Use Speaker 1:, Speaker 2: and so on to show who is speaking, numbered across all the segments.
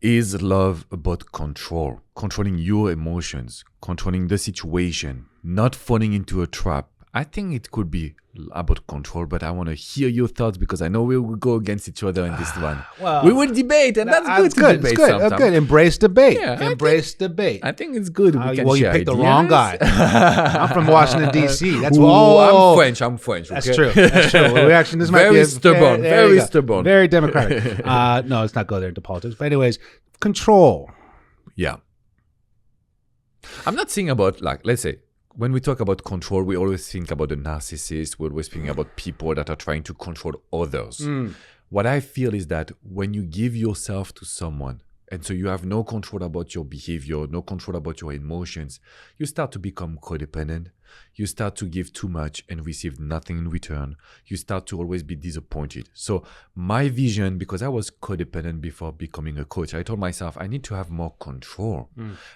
Speaker 1: Is love about control, controlling your emotions, controlling the situation, not falling into a trap? I think it could be about control, but I want to hear your thoughts because I know we will go against each other in this one.
Speaker 2: Well,
Speaker 1: we will debate, and that's good to debate sometimes.
Speaker 2: Good. Embrace debate.
Speaker 1: Yeah,
Speaker 2: Embrace debate.
Speaker 1: I think it's good. We can
Speaker 2: Well, you
Speaker 1: share
Speaker 2: picked the
Speaker 1: ideas.
Speaker 2: wrong guy. I'm from Washington, D.C. That's
Speaker 1: I'm French. I'm French.
Speaker 2: That's
Speaker 1: okay?
Speaker 2: true. That's true. Well, this might
Speaker 1: Very
Speaker 2: be
Speaker 1: stubborn. Very stubborn.
Speaker 2: Very democratic. No, let's not go there into politics. But anyways, control.
Speaker 1: Yeah. I'm not saying about, like, let's say, when we talk about control, we always think about the narcissist. We always think about people that are trying to control others. What I feel is that when you give yourself to someone, and so you have no control about your behavior, no control about your emotions, you start to become codependent. You start to give too much and receive nothing in return. You start to always be disappointed. So my vision, because I was codependent before becoming a coach, I told myself I need to have more control.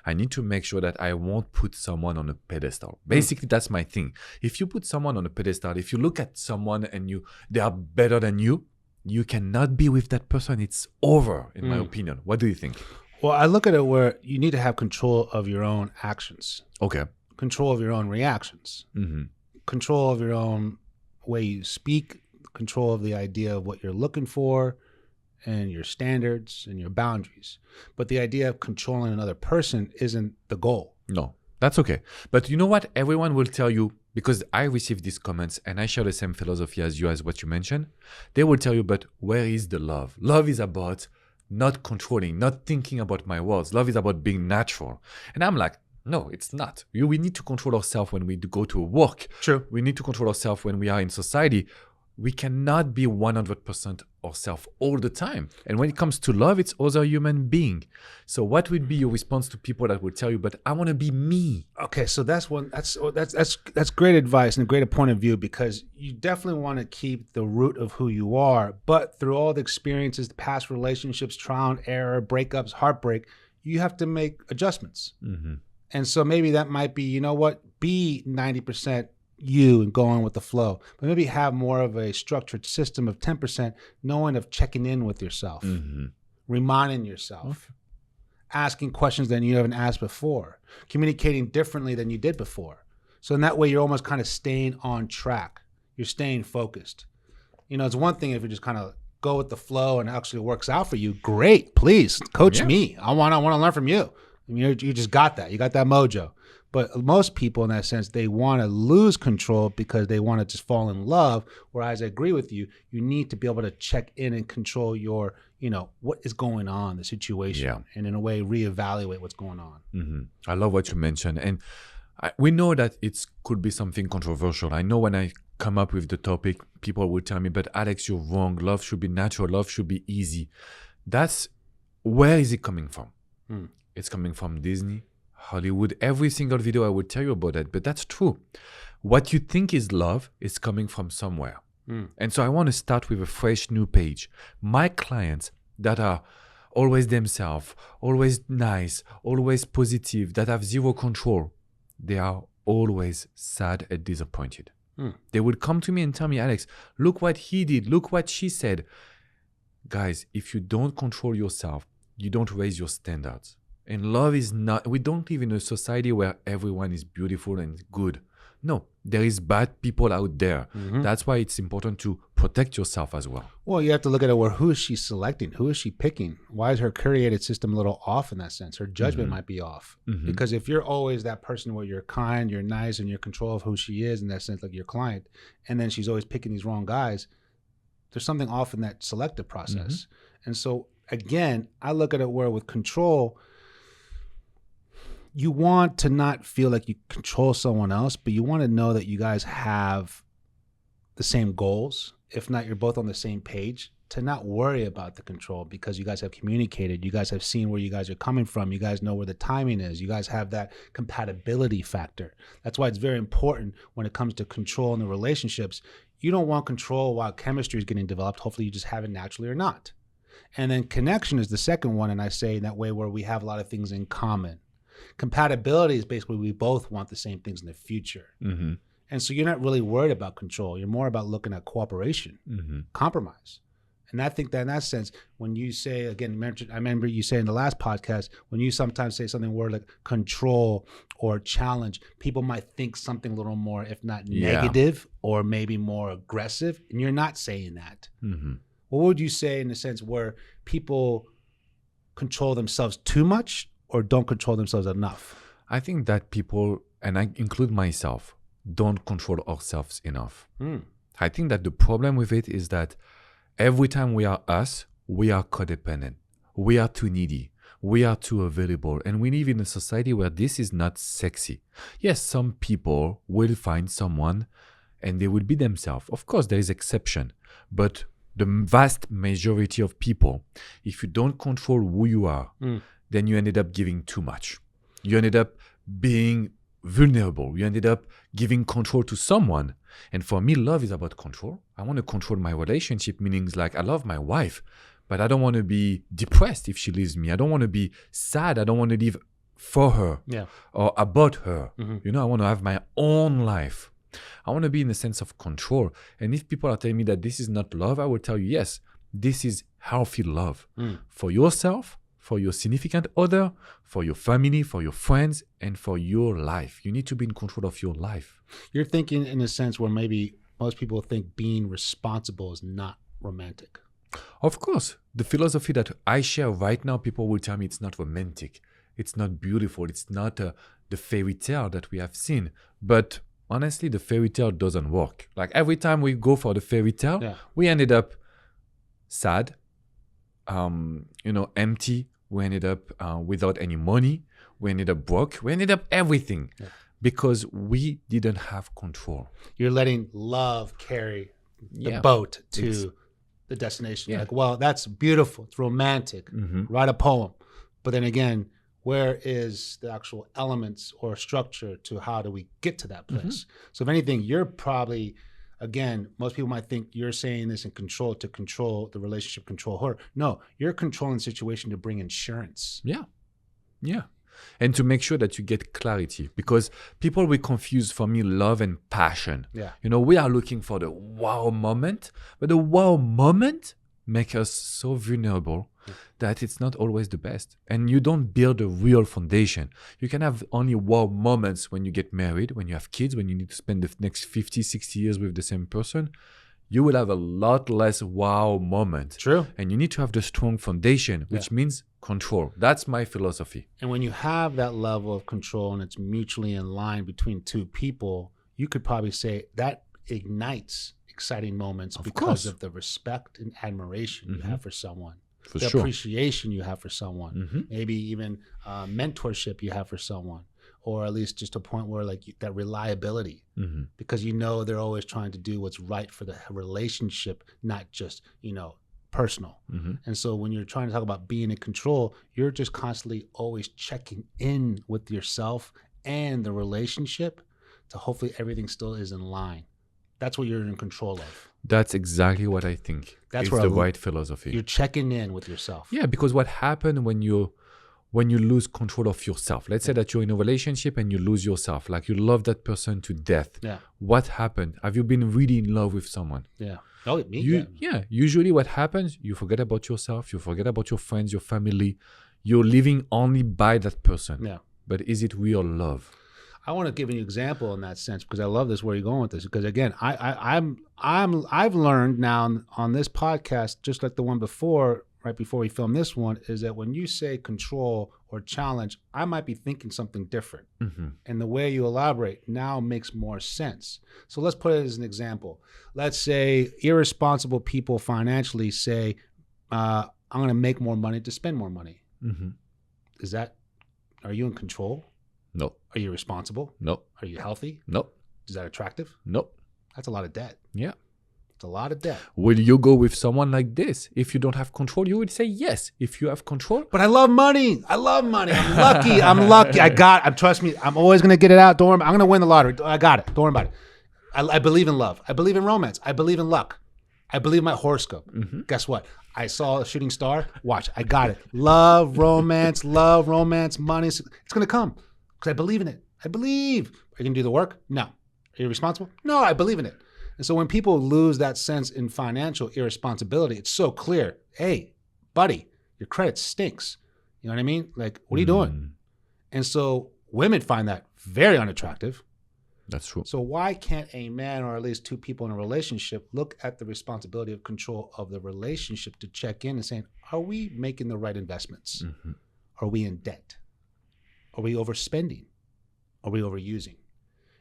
Speaker 1: I need to make sure that I won't put someone on a pedestal. Basically, that's my thing. If you put someone on a pedestal, if you look at someone and they are better than you, you cannot be with that person. It's over, in my opinion. What do you think?
Speaker 2: Well, I look at it where you need to have control of your own actions.
Speaker 1: Okay.
Speaker 2: Control of your own reactions, control of your own way you speak, control of the idea of what you're looking for and your standards and your boundaries. But the idea of controlling another person isn't the goal.
Speaker 1: No, that's okay. But you know what? Everyone will tell you, because I receive these comments and I share the same philosophy as you, as what you mentioned. They will tell you, but where is the love? Love is about not controlling, not thinking about my words. Love is about being natural. And I'm like, no, it's not. We need to control ourselves when we go to work.
Speaker 2: True.
Speaker 1: We need to control ourselves when we are in society. We cannot be 100% ourselves all the time. And when it comes to love, it's other human being. So what would be your response to people that will tell you, but I want to be me?
Speaker 2: Okay, so that's great advice and a great point of view, because you definitely want to keep the root of who you are. But through all the experiences, the past relationships, trial and error, breakups, heartbreak, you have to make adjustments. And so maybe that might be, you know what, be 90% you and going with the flow, but maybe have more of a structured system of 10%, knowing of checking in with yourself, reminding yourself, asking questions that you haven't asked before, communicating differently than you did before. So in that way, you're almost kind of staying on track. You're staying focused. You know, it's one thing if you just kind of go with the flow and it actually works out for you. Great, please coach me. I want to learn from you. I mean, you just got that. You got that mojo. But most people in that sense, they want to lose control because they want to just fall in love. Whereas I agree with you, you need to be able to check in and control your, what is going on, the situation, and in a way reevaluate what's going on.
Speaker 1: I love what you mentioned. And we know that it could be something controversial. I know when I come up with the topic, people will tell me, but Alex, you're wrong. Love should be natural. Love should be easy. Where is it coming from? It's coming from Disney, Hollywood. Every single video I would tell you about that, but that's true. What you think is love is coming from somewhere. And so I want to start with a fresh new page. My clients that are always themselves, always nice, always positive, that have zero control, they are always sad and disappointed. They would come to me and tell me, Alex, look what he did, look what she said. Guys, if you don't control yourself, you don't raise your standards. And love is not, we don't live in a society where everyone is beautiful and good. No, there is bad people out there. That's why it's important to protect yourself as well.
Speaker 2: Well, you have to look at it where who is she selecting? Who is she picking? Why is her curated system a little off in that sense? Her judgment might be off. Because if you're always that person where you're kind, you're nice, and you're in control of who she is in that sense, like your client, and then she's always picking these wrong guys, there's something off in that selective process. And so, again, I look at it where with control, you want to not feel like you control someone else, but you want to know that you guys have the same goals. If not, you're both on the same page, to not worry about the control because you guys have communicated. You guys have seen where you guys are coming from. You guys know where the timing is. You guys have that compatibility factor. That's why it's very important when it comes to control in the relationships. You don't want control while chemistry is getting developed. Hopefully you just have it naturally or not. And then connection is the second one. And I say in that way where we have a lot of things in common. Compatibility is basically we both want the same things in the future. And so you're not really worried about control. You're more about looking at cooperation, compromise. And I think that in that sense, when you say, again, I remember you saying in the last podcast, when you sometimes say something word like control or challenge, people might think something a little more, if not negative or maybe more aggressive. And you're not saying that.
Speaker 1: Mm-hmm.
Speaker 2: What would you say in the sense where people control themselves too much or don't control themselves enough?
Speaker 1: I think that people, and I include myself, don't control ourselves enough. I think that the problem with it is that every time we are us, we are codependent. We are too needy. We are too available. And we live in a society where this is not sexy. Yes, some people will find someone and they will be themselves. Of course, there is exception. But the vast majority of people, if you don't control who you are, then you ended up giving too much. You ended up being vulnerable. You ended up giving control to someone. And for me, love is about control. I want to control my relationship, meaning like I love my wife, but I don't want to be depressed if she leaves me. I don't want to be sad. I don't want to live for her or about her. You know, I want to have my own life. I want to be in a sense of control. And if people are telling me that this is not love, I will tell you, yes, this is healthy love for yourself, for your significant other, for your family, for your friends, and for your life. You need to be in control of your life.
Speaker 2: You're thinking in a sense where maybe most people think being responsible is not romantic.
Speaker 1: Of course, the philosophy that I share right now, people will tell me it's not romantic. It's not beautiful. It's not the fairy tale that we have seen. But honestly, the fairy tale doesn't work. Like every time we go for the fairy tale, we ended up sad, empty. We ended up without any money. We ended up broke. We ended up everything because we didn't have control.
Speaker 2: You're letting love carry the boat to the destination. You're like, well, that's beautiful. It's romantic. Write a poem. But then again, where is the actual elements or structure to how do we get to that place? So if anything, you're probably... Again, most people might think you're saying this in control to control the relationship, control her. No, you're controlling the situation to bring insurance.
Speaker 1: Yeah. And to make sure that you get clarity, because people will confuse for me love and passion. You know, we are looking for the wow moment, but the wow moment makes us so vulnerable that it's not always the best. And you don't build a real foundation. You can have only wow moments when you get married, when you have kids, when you need to spend the next 50, 60 years with the same person. You will have a lot less wow moments.
Speaker 2: True.
Speaker 1: And you need to have the strong foundation, which means control. That's my philosophy.
Speaker 2: And when you have that level of control and it's mutually in line between two people, you could probably say that ignites exciting moments because of the respect and admiration you have for someone. The appreciation you have for someone, maybe even mentorship you have for someone, or at least just a point where like that reliability, because you know they're always trying to do what's right for the relationship, not just, personal. And so when you're trying to talk about being in control, you're just constantly always checking in with yourself and the relationship to hopefully everything still is in line. That's what you're in control of.
Speaker 1: That's exactly what I think. That's the right philosophy.
Speaker 2: You're checking in with yourself.
Speaker 1: Yeah, because what happened when you lose control of yourself? Let's say that you're in a relationship and you lose yourself, like you love that person to death. What happened? Have you been really in love with someone?
Speaker 2: Oh, me?
Speaker 1: Usually what happens, you forget about yourself, you forget about your friends, your family. You're living only by that person. But is it real love?
Speaker 2: I want to give an example in that sense because I love this. Where you're going with this? Because again, I've learned now on this podcast, just like the one before, right before we filmed this one, is that when you say control or challenge, I might be thinking something different, and the way you elaborate now makes more sense. So let's put it as an example. Let's say irresponsible people financially say, "I'm going to make more money to spend more money." Are you in control?
Speaker 1: No.
Speaker 2: Are you responsible?
Speaker 1: No.
Speaker 2: Are you healthy?
Speaker 1: No.
Speaker 2: Is that attractive?
Speaker 1: No.
Speaker 2: That's a lot of debt.
Speaker 1: Yeah.
Speaker 2: It's a lot of debt.
Speaker 1: Will you go with someone like this? If you don't have control, you would say yes. If you have control.
Speaker 2: But I love money. I'm lucky. Trust me, I'm always going to get it out. Don't worry. I'm going to win the lottery. I got it. Don't worry about it. I believe in love. I believe in romance. I believe in luck. I believe in my horoscope. Guess what? I saw a shooting star. Watch. I got it. Love, romance, money. It's going to come. Because I believe in it. I believe. Are you going to do the work? No. Are you responsible? No, I believe in it. And so when people lose that sense in financial irresponsibility, it's so clear. Hey, buddy, your credit stinks. You know what I mean? Like, what are you doing? And so women find that very unattractive.
Speaker 1: That's true.
Speaker 2: So why can't a man, or at least two people in a relationship, look at the responsibility of control of the relationship to check in and saying, are we making the right investments? Are we in debt? Are we overspending? Are we overusing?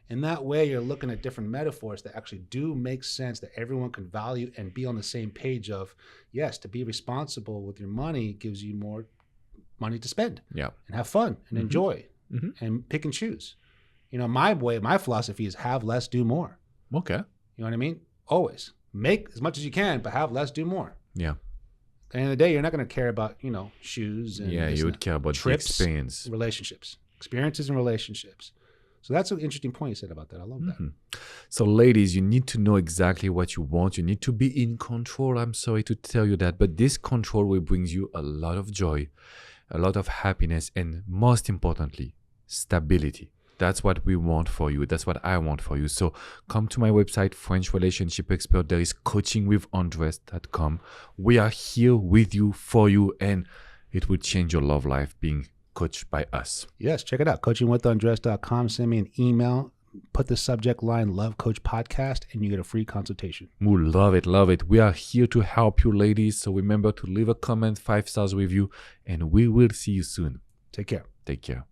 Speaker 2: In that way, you're looking at different metaphors that actually do make sense, that everyone can value and be on the same page of, yes, to be responsible with your money gives you more money to spend and have fun and enjoy and pick and choose. You know, my philosophy is have less, do more.
Speaker 1: Okay.
Speaker 2: You know what I mean? Always make as much as you can, but have less, do more.
Speaker 1: Yeah.
Speaker 2: At the end of the day, you're not going to care about, shoes and
Speaker 1: you would care about
Speaker 2: trips,
Speaker 1: the experience.
Speaker 2: relationships, experiences and relationships. So that's an interesting point you said about that. I love that.
Speaker 1: So ladies, you need to know exactly what you want. You need to be in control. I'm sorry to tell you that, but this control will bring you a lot of joy, a lot of happiness, and most importantly, stability. That's what we want for you. That's what I want for you. So come to my website, French Relationship Expert. There is coachingwithandres.com. We are here with you, for you, and it will change your love life being coached by us.
Speaker 2: Yes, check it out. coachingwithandres.com. Send me an email. Put the subject line, Love Coach Podcast, and you get a free consultation.
Speaker 1: We love it, love it. We are here to help you, ladies. So remember to leave a comment, 5 stars review, and we will see you soon.
Speaker 2: Take care.
Speaker 1: Take care.